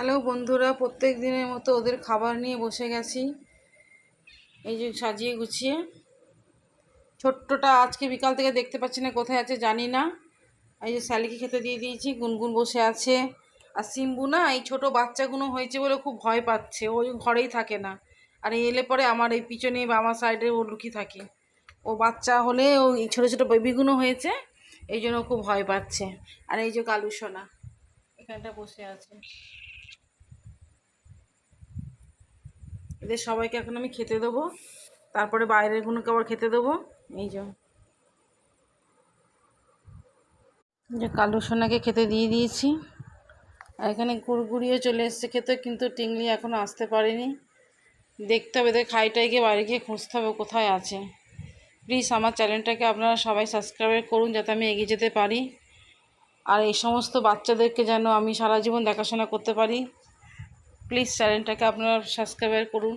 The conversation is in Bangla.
হ্যালো বন্ধুরা, প্রত্যেক দিনের মতো ওদের খাবার নিয়ে বসে গেছি। এই যে সাজিয়ে গুছিয়ে। ছোট্টটা আজকে বিকাল থেকে দেখতে পাচ্ছি না, কোথায় আছে জানি না। এই যে স্যালিকে খেতে দিয়ে দিয়েছি, গুনগুন বসে আছে। আর সিম্বু না, এই ছোট বাচ্চাগুলো হয়েছে বলে খুব ভয় পাচ্ছে, ওই ঘরেই থাকে না। আর এলে পরে আমার এই পিছনে বা আমার সাইডে ও লুকিয়ে থাকে। ও বাচ্চা হলে ও এই ছোটো ছোটো বেবিগুলো হয়েছে, এই জন্য খুব ভয় পাচ্ছে। আর এই যে কালু সোনা এখানটা বসে আছে। এদের সবাইকে এখন আমি খেতে দেবো, তারপরে বাইরের গুলোকে আবার খেতে দেবো। এই যে কালু সোনাকে খেতে দিয়ে দিয়েছি। আর এখানে গুড়গুড়িয়ে চলে এসছে খেতে, কিন্তু টিংলি এখনও আসতে পারেনি। দেখতে হবে, এদের খাইটাই গিয়ে বাইরে গিয়ে খুঁজতে হবে কোথায় আছে। প্লিজ আমার চ্যানেলটাকে আপনারা সবাই সাবস্ক্রাইব করুন, যাতে আমি এগিয়ে যেতে পারি। আর এই সমস্ত বাচ্চাদেরকে যেন আমি সারা জীবন দেখাশোনা করতে পারি। প্লিজ চ্যানেলটাকে আপনারা সাবস্ক্রাইব করুন।